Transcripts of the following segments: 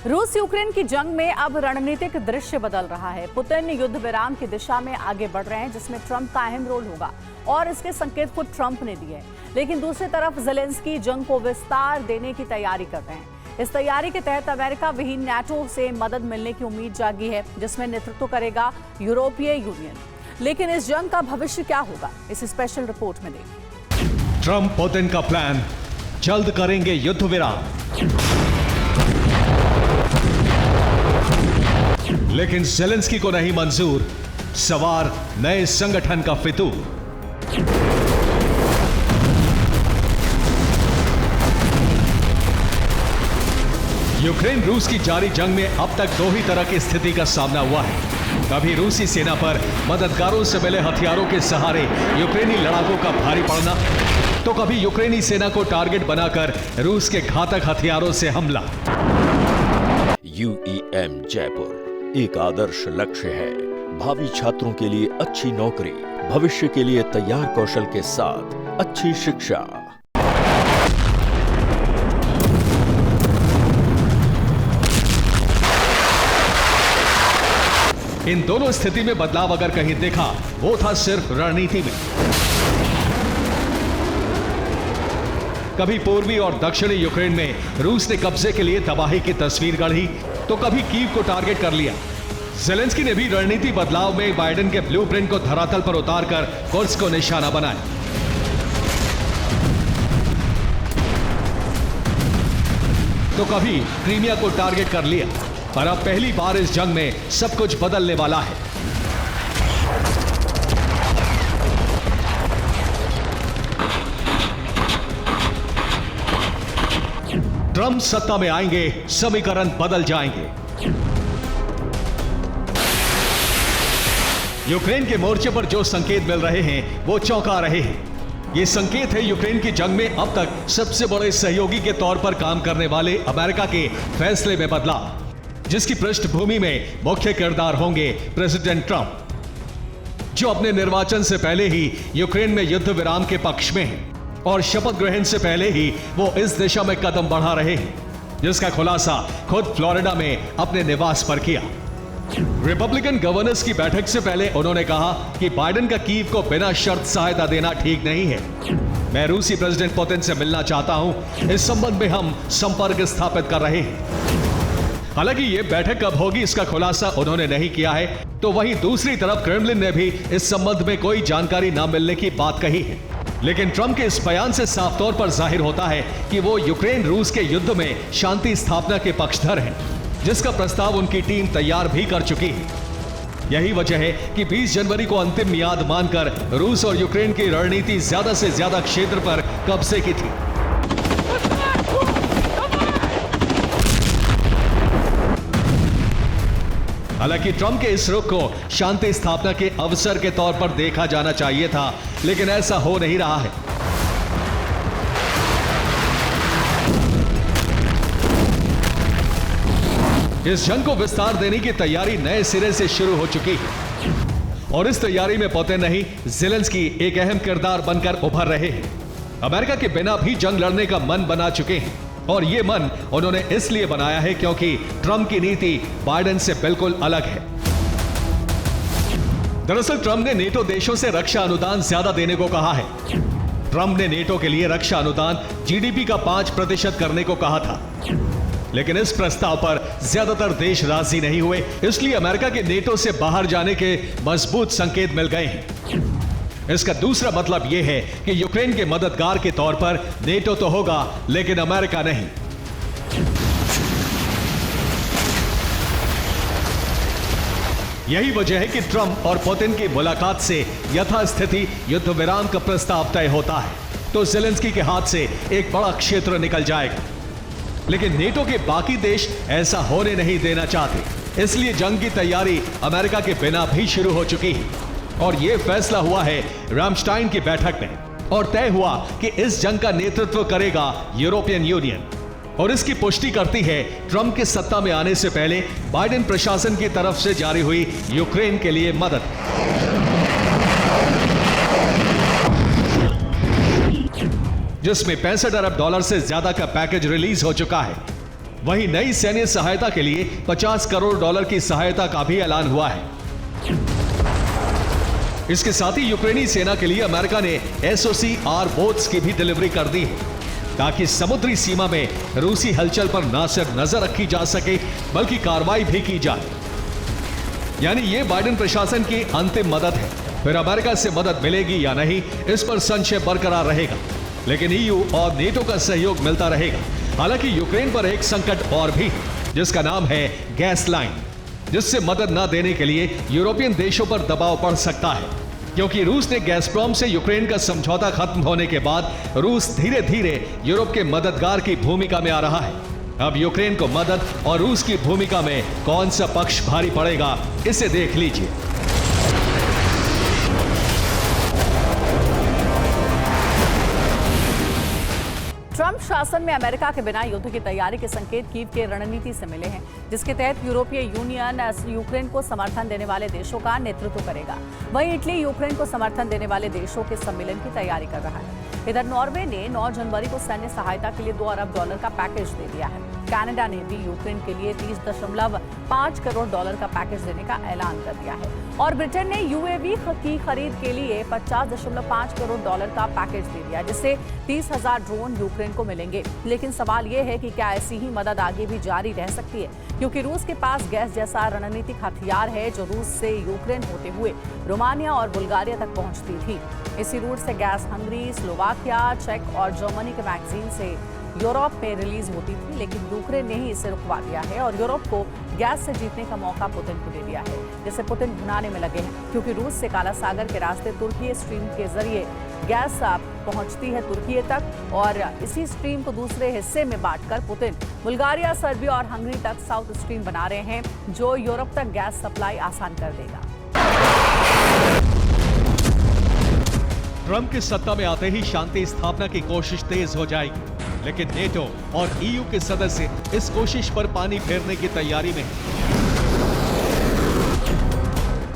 रूस यूक्रेन की जंग में अब रणनीतिक दृश्य बदल रहा है। पुतिन युद्ध विराम की दिशा में आगे बढ़ रहे हैं, जिसमें ट्रंप का अहम रोल होगा और इसके संकेत खुद ट्रंप ने दिए हैं। लेकिन दूसरी तरफ ज़ेलेंस्की जंग को विस्तार देने की तैयारी कर रहे हैं। इस तैयारी के तहत अमेरिका विहीन नाटो से मदद मिलने की उम्मीद जागी है, जिसमें नेतृत्व करेगा यूरोपीय यूनियन। लेकिन इस जंग का भविष्य क्या होगा, इस स्पेशल रिपोर्ट में देखिए। ट्रंप पुतिन का प्लान, जल्द करेंगे युद्ध विराम। लेकिन ज़ेलेंस्की को नहीं मंजूर सवार नए संगठन का फितूर। यूक्रेन रूस की जारी जंग में अब तक दो ही तरह की स्थिति का सामना हुआ है। कभी रूसी सेना पर मददगारों से मिले हथियारों के सहारे यूक्रेनी लड़ाकों का भारी पड़ना, तो कभी यूक्रेनी सेना को टारगेट बनाकर रूस के घातक हथियारों से हमला। UEM जयपुर एक आदर्श लक्ष्य है। भावी छात्रों के लिए अच्छी नौकरी, भविष्य के लिए तैयार कौशल के साथ अच्छी शिक्षा। इन दोनों स्थिति में बदलाव अगर कहीं देखा, वो था सिर्फ रणनीति में। कभी पूर्वी और दक्षिणी यूक्रेन में रूस ने कब्जे के लिए तबाही की तस्वीर गढ़ी, तो कभी कीव को टारगेट कर लिया। ज़ेलेंस्की ने भी रणनीति बदलाव में बाइडेन के ब्लूप्रिंट को धरातल पर उतारकर कुर्स्क को निशाना बनाया। तो कभी क्रीमिया को टारगेट कर लिया। पर अब पहली बार इस जंग में सब कुछ बदलने वाला है। ट्रंप सत्ता में आएंगे, समीकरण बदल जाएंगे। यूक्रेन के मोर्चे पर जो संकेत मिल रहे हैं वो चौंका रहे हैं। ये संकेत है यूक्रेन की जंग में अब तक सबसे बड़े सहयोगी के तौर पर काम करने वाले अमेरिका के फैसले में बदलाव, जिसकी पृष्ठभूमि में मुख्य किरदार होंगे प्रेसिडेंट ट्रंप, जो अपने निर्वाचन से पहले ही यूक्रेन में युद्ध विराम के पक्ष में हैं और शपथ ग्रहण से पहले ही वो इस दिशा में कदम बढ़ा रहे हैं, जिसका खुलासा खुद फ्लोरिडा में अपने निवास पर किया। रिपब्लिकन गवर्नर्स की बैठक से पहले उन्होंने कहा कि बाइडेन का कीव को बिना शर्त सहायता देना ठीक नहीं है। मैं रूसी प्रेसिडेंट पुतिन से मिलना चाहता हूं, इस संबंध में हम संपर्क स्थापित कर रहे हैं। हालांकि ये बैठक कब होगी इसका खुलासा उन्होंने नहीं किया है, तो वहीं दूसरी तरफ क्रेमलिन ने भी इस संबंध में कोई जानकारी न मिलने की बात कही है। लेकिन ट्रंप के इस बयान से साफ तौर पर जाहिर होता है कि वो यूक्रेन रूस के युद्ध में शांति स्थापना के पक्षधर हैं, जिसका प्रस्ताव उनकी टीम तैयार भी कर चुकी है। यही वजह है कि 20 जनवरी को अंतिम मियाद मानकर रूस और यूक्रेन की रणनीति ज्यादा से ज्यादा क्षेत्र पर कब्जे की थी। हालांकि ट्रंप के इस रुख को शांति स्थापना के अवसर के तौर पर देखा जाना चाहिए था, लेकिन ऐसा हो नहीं रहा है। इस जंग को विस्तार देने की तैयारी नए सिरे से शुरू हो चुकी है और इस तैयारी में पुतिन नहीं, ज़ेलेंस्की एक अहम किरदार बनकर उभर रहे हैं। अमेरिका के बिना भी जंग लड़ने का मन बना चुके हैं और ये मन उन्होंने इसलिए बनाया है क्योंकि ट्रंप की नीति बाइडेन से बिल्कुल अलग है। दरअसल ट्रंप ने नेटो देशों से रक्षा अनुदान ज्यादा देने को कहा है। ट्रंप ने नेटो के लिए रक्षा अनुदान जीडीपी का 5% करने को कहा था, लेकिन इस प्रस्ताव पर ज्यादातर देश राजी नहीं हुए, इसलिए अमेरिका के नेटो से बाहर जाने के मजबूत संकेत मिल गए हैं। इसका दूसरा मतलब यह है कि यूक्रेन के मददगार के तौर पर नेटो तो होगा, लेकिन अमेरिका नहीं। यही वजह है कि ट्रंप और पुतिन की मुलाकात से यथास्थिति युद्ध विराम का प्रस्ताव तय होता है, तो ज़ेलेंस्की के हाथ से एक बड़ा क्षेत्र निकल जाएगा। लेकिन नेटो के बाकी देश ऐसा होने नहीं देना चाहते, इसलिए जंग की तैयारी अमेरिका के बिना भी शुरू हो चुकी है और यह फैसला हुआ है रामस्टाइन की बैठक में और तय हुआ कि इस जंग का नेतृत्व करेगा यूरोपियन यूनियन। और इसकी पुष्टि करती है ट्रंप के सत्ता में आने से पहले बाइडेन प्रशासन की तरफ से जारी हुई यूक्रेन के लिए मदद। जिसमें $65 अरब से ज्यादा का पैकेज रिलीज हो चुका है। वहीं नई सैन्य सहायता के लिए 50 करोड़ डॉलर की सहायता का भी ऐलान हुआ है। इसके साथ ही यूक्रेनी सेना के लिए अमेरिका ने SOCR बोट्स की भी डिलीवरी कर दी है, ताकि समुद्री सीमा में रूसी हलचल पर न सिर्फ नजर रखी जा सके बल्कि कार्रवाई भी की जाए। यानी ये बाइडेन प्रशासन की अंतिम मदद है। फिर अमेरिका से मदद मिलेगी या नहीं, इस पर संशय बरकरार रहेगा, लेकिन EU और नेटो का सहयोग मिलता रहेगा। हालांकि यूक्रेन पर एक संकट और भी है, जिसका नाम है गैस लाइन, जिससे मदद न देने के लिए यूरोपियन देशों पर दबाव पड़ सकता है, क्योंकि रूस ने गैसप्रॉम से यूक्रेन का समझौता खत्म होने के बाद रूस धीरे धीरे यूरोप के मददगार की भूमिका में आ रहा है। अब यूक्रेन को मदद और रूस की भूमिका में कौन सा पक्ष भारी पड़ेगा, इसे देख लीजिए। ट्रंप शासन में अमेरिका के बिना युद्ध की तैयारी के संकेत कीव के रणनीति से मिले हैं, जिसके तहत यूरोपीय यूनियन यूक्रेन को समर्थन देने वाले देशों का नेतृत्व करेगा। वहीं इटली यूक्रेन को समर्थन देने वाले देशों के सम्मेलन की तैयारी कर रहा है। इधर नॉर्वे ने 9 जनवरी को सैन्य सहायता के लिए $2 अरब का पैकेज दे दिया है। कनाडा ने भी यूक्रेन के लिए $30.5 करोड़ का पैकेज देने का ऐलान कर दिया है और ब्रिटेन ने UAV की खरीद के लिए $50.5 करोड़ का पैकेज दे दिया, जिससे 30,000 ड्रोन यूक्रेन को मिलेंगे। लेकिन सवाल यह है कि क्या ऐसी ही मदद आगे भी जारी रह सकती है, क्योंकि रूस के पास गैस जैसा रणनीतिक हथियार है जो रूस से यूक्रेन होते हुए रोमानिया और बुल्गारिया तक पहुंचती थी। इसी रूट से गैस हंगरी, स्लोवाकिया, चेक और जर्मनी के मैगजीन से यूरोप में रिलीज होती थी, लेकिन यूक्रेन ने ही इसे रुकवा दिया है और यूरोप को गैस से जीतने का मौका पुतिन को दे दिया है, जिसे पुतिन भुनाने में लगे हैं, क्योंकि रूस से काला सागर के रास्ते तुर्की स्ट्रीम के जरिए गैस पहुंचती है तुर्की तक और इसी स्ट्रीम को दूसरे हिस्से में बांटकर पुतिन बुल्गारिया, सर्बिया और हंगरी तक साउथ स्ट्रीम बना रहे हैं, जो यूरोप तक गैस सप्लाई आसान कर देगा। ट्रंप की सत्ता में आते ही शांति स्थापना की कोशिश तेज हो जाएगी, लेकिन नेटो और EU के सदस्य इस कोशिश पर पानी फेरने की तैयारी में हैं।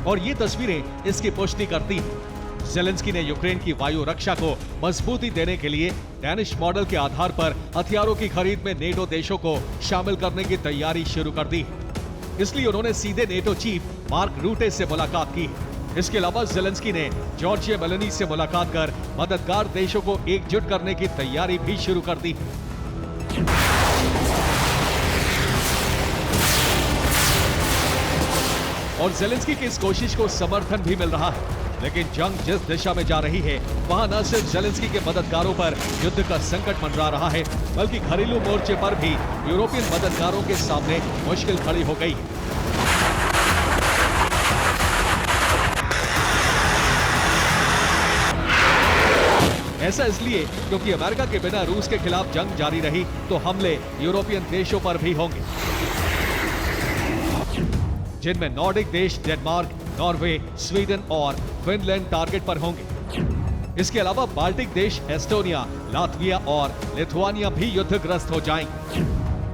और ये तस्वीरें इसकी पुष्टि करती हैं। ज़ेलेंस्की ने यूक्रेन की वायु रक्षा को मजबूती देने के लिए डैनिश मॉडल के आधार पर हथियारों की खरीद में नेटो देशों को शामिल करने की तैयारी शुरू कर दी है। इसलिए उन्होंने सीधे नेटो चीफ मार्क रूटे से मुलाकात की है। इसके अलावा ज़ेलेंस्की ने जॉर्जिया मेलोनी से मुलाकात कर मददगार देशों को एकजुट करने की तैयारी भी शुरू कर दी। और ज़ेलेंस्की की इस कोशिश को समर्थन भी मिल रहा है, लेकिन जंग जिस दिशा में जा रही है वहां न सिर्फ ज़ेलेंस्की के मददगारों पर युद्ध का संकट मंडरा रहा है, बल्कि घरेलू मोर्चे पर भी यूरोपियन मददगारों के सामने मुश्किल खड़ी हो गई है। ऐसा इसलिए क्योंकि अमेरिका के बिना रूस के खिलाफ जंग जारी रही तो हमले यूरोपियन देशों पर भी होंगे, जिनमें नॉर्डिक देश डेनमार्क, नॉर्वे, स्वीडन और फिनलैंड टारगेट पर होंगे। इसके अलावा बाल्टिक देश एस्टोनिया, लातविया और लिथुआनिया भी युद्धग्रस्त हो जाएंगे,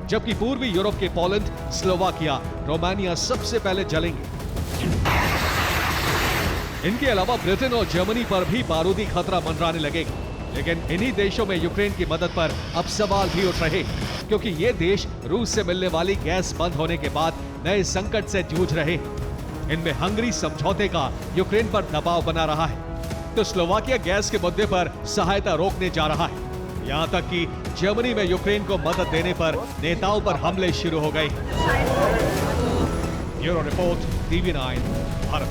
जबकि पूर्वी यूरोप के पोलैंड, स्लोवाकिया, रोमानिया सबसे पहले जलेंगे। इनके अलावा ब्रिटेन और जर्मनी पर भी बारूदी खतरा मंडराने लगेगा, लेकिन इन्हीं देशों में यूक्रेन की मदद पर अब सवाल भी उठ रहे हैं, क्योंकि ये देश रूस से मिलने वाली गैस बंद होने के बाद नए संकट से जूझ रहे हैं। इनमें हंगरी समझौते का यूक्रेन पर दबाव बना रहा है, तो स्लोवाकिया गैस के मुद्दे पर सहायता रोकने जा रहा है। यहाँ तक कि जर्मनी में यूक्रेन को मदद देने पर नेताओं पर हमले शुरू हो गए। Bureau report, TV9 Bharat.